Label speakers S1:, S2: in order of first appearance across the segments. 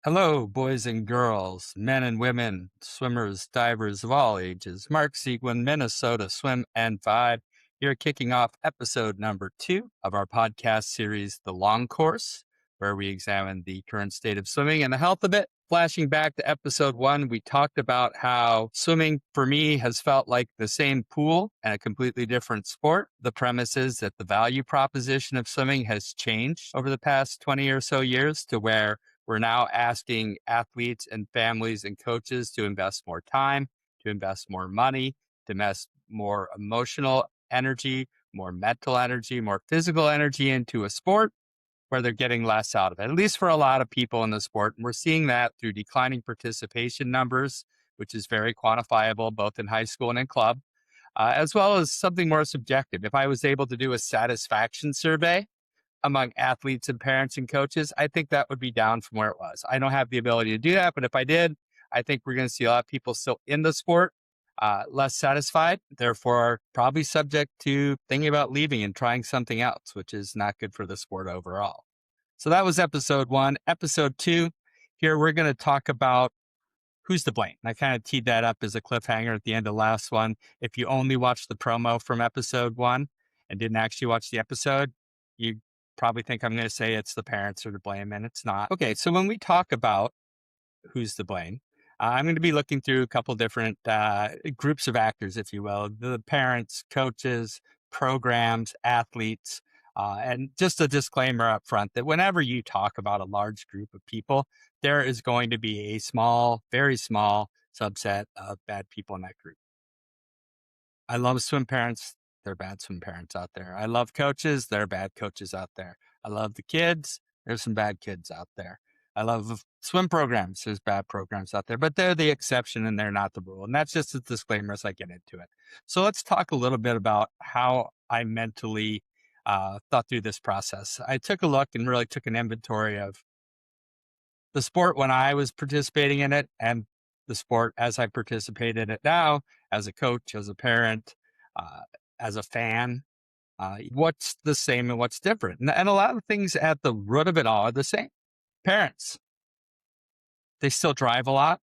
S1: Hello, boys and girls, men and women, swimmers, divers of all ages. Mark Seguin, Minnesota Swim and Vibe. Here kicking off episode number 2 of our podcast series, The Long Course, where we examine the current state of swimming and the health of it. Flashing back to episode 1, we talked about how swimming for me has felt like the same pool and a completely different sport. The premise is that the value proposition of swimming has changed over the past 20 or so years to where we're now asking athletes and families and coaches to invest more time, to invest more money, to invest more emotional energy, more mental energy, more physical energy into a sport where they're getting less out of it, at least for a lot of people in the sport. And we're seeing that through declining participation numbers, which is very quantifiable both in high school and in club, as well as something more subjective. If I was able to do a satisfaction survey among athletes and parents and coaches, I think that would be down from where it was. I don't have the ability to do that, but if I did, I think we're going to see a lot of people still in the sport, less satisfied, therefore probably subject to thinking about leaving and trying something else, which is not good for the sport overall. So that was episode 1. Episode 2, here we're going to talk about who's to blame. I kind of teed that up as a cliffhanger at the end of last one. If you only watched the promo from episode 1 and didn't actually watch the episode, you probably think I'm going to say it's the parents are to blame, and it's not. Okay, so when we talk about who's to blame, I'm going to be looking through a couple different groups of actors, if you will, the parents, coaches, programs, athletes. And just a disclaimer up front that whenever you talk about a large group of people, there is going to be a small, very small subset of bad people in that group. I love swim parents. There are bad swim parents out there. I love coaches. There are bad coaches out there. I love the kids. There's some bad kids out there. I love swim programs. There's bad programs out there, but they're the exception and they're not the rule. And that's just a disclaimer as I get into it. So let's talk a little bit about how I mentally thought through this process. I took a look and really took an inventory of the sport when I was participating in it and the sport as I participate in it now, as a coach, as a parent, uh, as a fan. What's the same and what's different? And a lot of things at the root of it all are the same. Parents, they still drive a lot.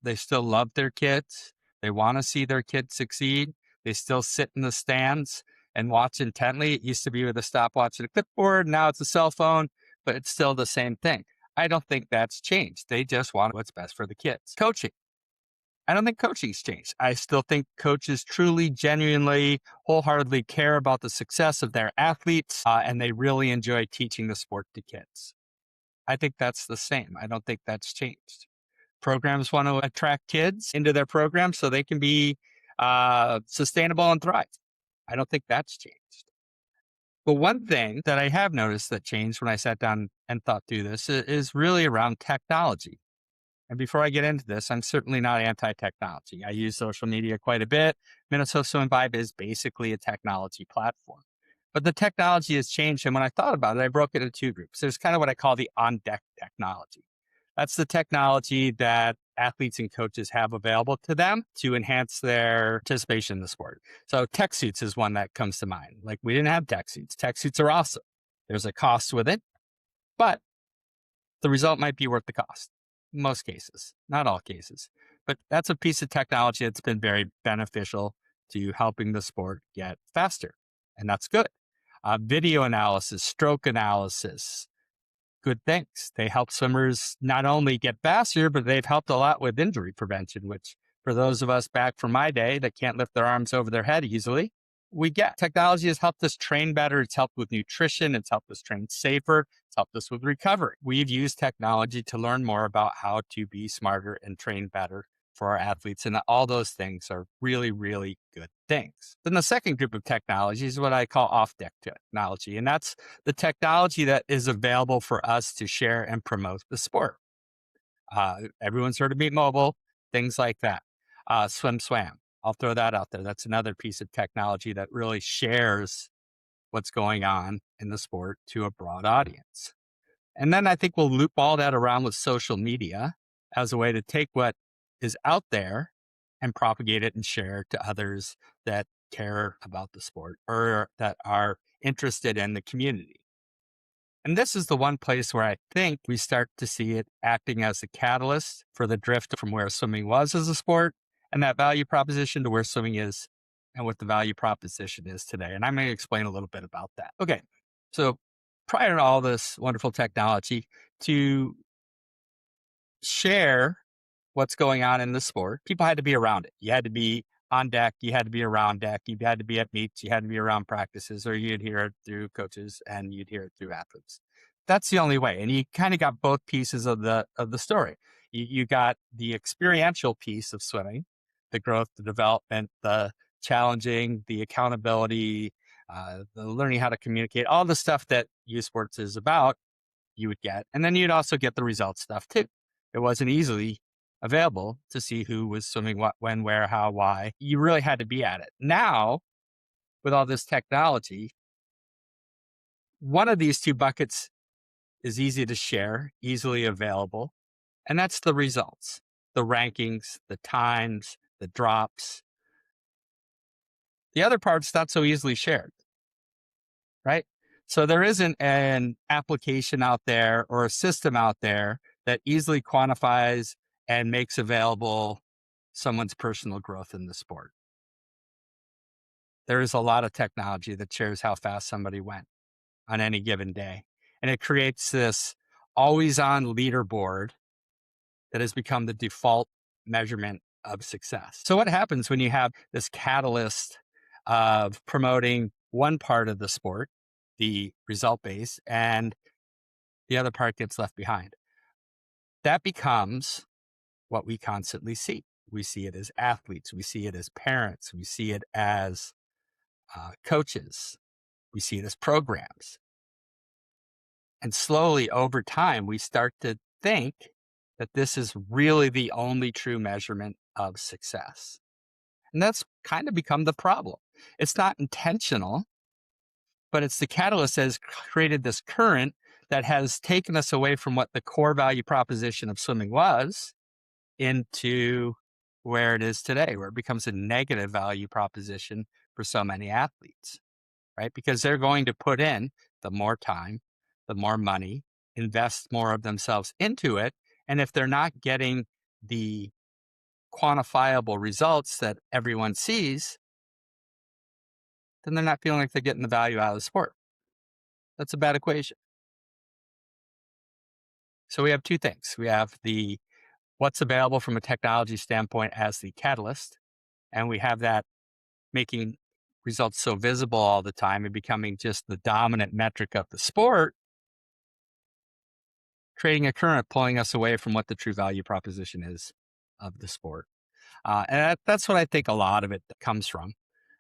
S1: They still love their kids. They want to see their kids succeed. They still sit in the stands and watch intently. It used to be with a stopwatch and a clipboard. Now it's a cell phone, but it's still the same thing. I don't think that's changed. They just want what's best for the kids. Coaching. I don't think coaching's changed. I still think coaches truly, genuinely, wholeheartedly care about the success of their athletes, and they really enjoy teaching the sport to kids. I think that's the same. I don't think that's changed. Programs want to attract kids into their program so they can be sustainable and thrive. I don't think that's changed. But one thing that I have noticed that changed when I sat down and thought through this is really around technology. And before I get into this, I'm certainly not anti-technology. I use social media quite a bit. Minnesota Swim Vibe is basically a technology platform. But the technology has changed. And when I thought about it, I broke it into 2 groups. There's kind of what I call the on-deck technology. That's the technology that athletes and coaches have available to them to enhance their participation in the sport. So tech suits is one that comes to mind. Like, we didn't have tech suits. Tech suits are awesome. There's a cost with it, but the result might be worth the cost. Most cases, not all cases, but that's a piece of technology that's been very beneficial to helping the sport get faster. And that's good. Video analysis, stroke analysis, good things. They help swimmers not only get faster, but they've helped a lot with injury prevention, which for those of us back from my day that can't lift their arms over their head easily, we get. Technology has helped us train better. It's helped with nutrition. It's helped us train safer. It's helped us with recovery. We've used technology to learn more about how to be smarter and train better for our athletes. And all those things are really, really good things. Then the second group of technology is what I call off-deck technology. And that's the technology that is available for us to share and promote the sport. Everyone's heard of Meet Mobile, things like that. Swim Swam. I'll throw that out there. That's another piece of technology that really shares what's going on in the sport to a broad audience. And then I think we'll loop all that around with social media as a way to take what is out there and propagate it and share it to others that care about the sport or that are interested in the community. And this is the one place where I think we start to see it acting as a catalyst for the drift from where swimming was as a sport and that value proposition to where swimming is and what the value proposition is today. And I'm going to explain a little bit about that. Okay. So prior to all this wonderful technology, to share what's going on in the sport, people had to be around it. You had to be on deck, you had to be around deck, you had to be at meets, you had to be around practices, or you'd hear it through coaches and you'd hear it through athletes. That's the only way. And you kind of got both pieces of the story. You got the experiential piece of swimming, the growth, the development, the challenging, the accountability, the learning how to communicate, all the stuff that youth sports is about, you would get. And then you'd also get the results stuff too. It wasn't easily available to see who was swimming what, when, where, how, why. You really had to be at it. Now, with all this technology, one of these two buckets is easy to share, easily available, and that's the results, the rankings, the times, the drops. The other part's not so easily shared, right? So there isn't an application out there or a system out there that easily quantifies and makes available someone's personal growth in the sport. There is a lot of technology that shares how fast somebody went on any given day. And it creates this always on leaderboard that has become the default measurement of success. So what happens when you have this catalyst of promoting one part of the sport, the result base, and the other part gets left behind? That becomes what we constantly see. We see it as athletes. We see it as parents. We see it as coaches. We see it as programs. And slowly over time, we start to think that this is really the only true measurement of success. And that's kind of become the problem. It's not intentional, but it's the catalyst that has created this current that has taken us away from what the core value proposition of swimming was into where it is today, where it becomes a negative value proposition for so many athletes, right? Because they're going to put in the more time, the more money, invest more of themselves into it. And if they're not getting the quantifiable results that everyone sees, then they're not feeling like they're getting the value out of the sport. That's a bad equation. So we have two things. We have the what's available from a technology standpoint as the catalyst, and we have that making results so visible all the time and becoming just the dominant metric of the sport, creating a current pulling us away from what the true value proposition is of the sport. And that's what I think a lot of it comes from.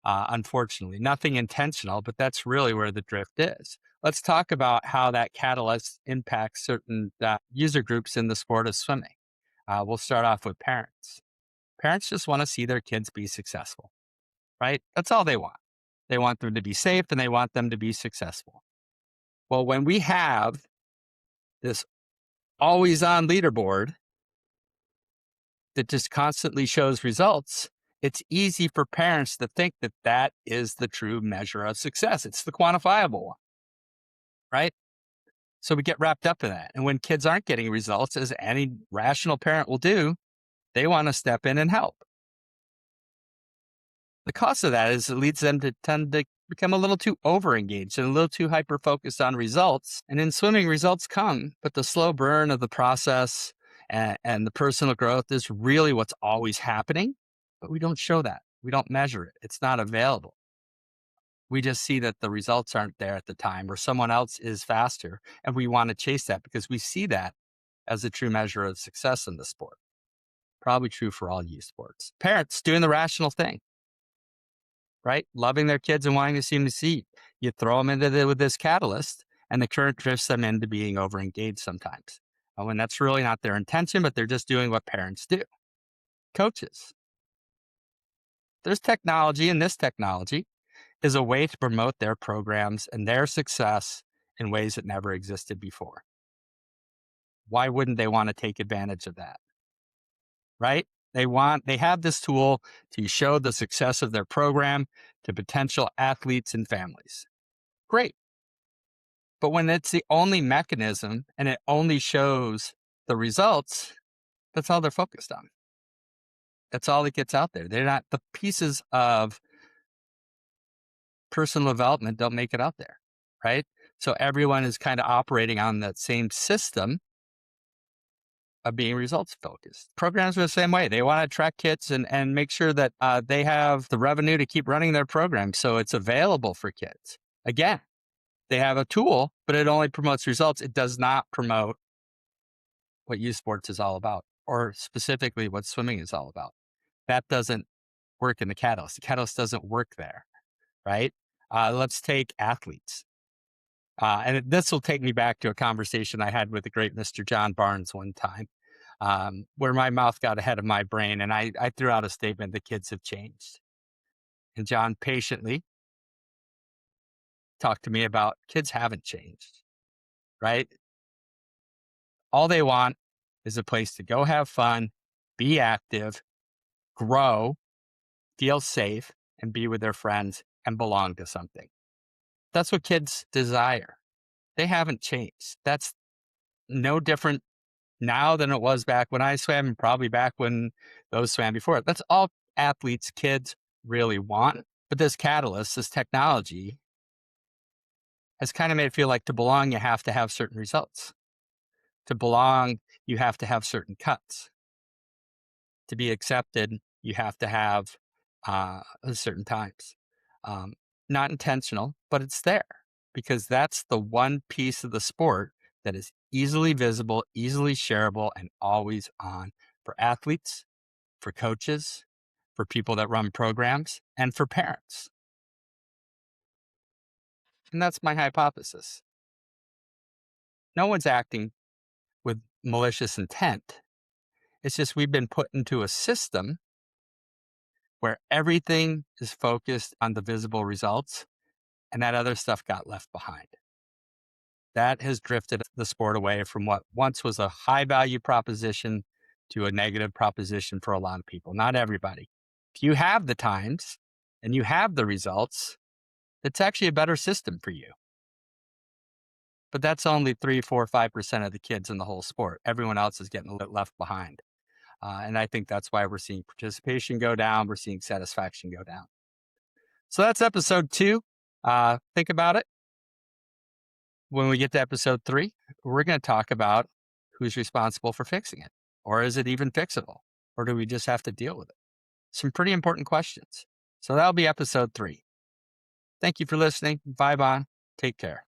S1: Unfortunately, nothing intentional, but that's really where the drift is. Let's talk about how that catalyst impacts certain user groups in the sport of swimming. We'll start off with parents. Parents just want to see their kids be successful, right? That's all they want. They want them to be safe and they want them to be successful. Well, when we have this always on leaderboard that just constantly shows results, it's easy for parents to think that that is the true measure of success. It's the quantifiable one, right? So we get wrapped up in that. And when kids aren't getting results, as any rational parent will do, they want to step in and help. The cost of that is it leads them to tend to become a little too over-engaged and a little too hyper-focused on results. And in swimming, results come, but the slow burn of the process and the personal growth is really what's always happening, but we don't show that. We don't measure it. It's not available. We just see that the results aren't there at the time or someone else is faster. And we want to chase that because we see that as a true measure of success in the sport. Probably true for all youth sports. Parents doing the rational thing, right? Loving their kids and wanting to see them succeed. You throw them into with this catalyst and the current drifts them into being overengaged sometimes. When that's really not their intention, but they're just doing what parents do. Coaches. There's technology, and this technology is a way to promote their programs and their success in ways that never existed before. Why wouldn't they want to take advantage of that? Right? They have this tool to show the success of their program to potential athletes and families. Great. But when it's the only mechanism and it only shows the results, that's all they're focused on. That's all that gets out there. They're not, the pieces of personal development don't make it out there, right? So everyone is kind of operating on that same system of being results focused. Programs are the same way. They want to attract kids and make sure that they have the revenue to keep running their program so it's available for kids. Again, they have a tool, but it only promotes results. It does not promote what youth sports is all about, or specifically what swimming is all about. That doesn't work in the catalyst. The catalyst doesn't work there, right? Let's take athletes. And this will take me back to a conversation I had with the great Mr. John Barnes one time, where my mouth got ahead of my brain. And I threw out a statement, the kids have changed. And John patiently talked to me about kids haven't changed, right? All they want is a place to go have fun, be active, grow, feel safe, and be with their friends and belong to something. That's what kids desire. They haven't changed. That's no different now than it was back when I swam, and probably back when those swam before. That's all athletes, kids really want. But this catalyst, this technology, has kind of made it feel like to belong, you have to have certain results. To belong, you have to have certain cuts. To be accepted, you have to have certain times. Not intentional, but it's there because that's the one piece of the sport that is easily visible, easily shareable, and always on for athletes, for coaches, for people that run programs, and for parents. And that's my hypothesis. No one's acting with malicious intent. It's just we've been put into a system where everything is focused on the visible results and that other stuff got left behind. That has drifted the sport away from what once was a high value proposition to a negative proposition for a lot of people. Not everybody. If you have the times and you have the results, it's actually a better system for you. But that's only 3, 4, 5% of the kids in the whole sport. Everyone else is getting left behind. And I think that's why we're seeing participation go down. We're seeing satisfaction go down. So that's episode 2. Think about it. When we get to episode 3, we're going to talk about who's responsible for fixing it. Or is it even fixable? Or do we just have to deal with it? Some pretty important questions. So that'll be episode 3. Thank you for listening. Bye-bye. Take care.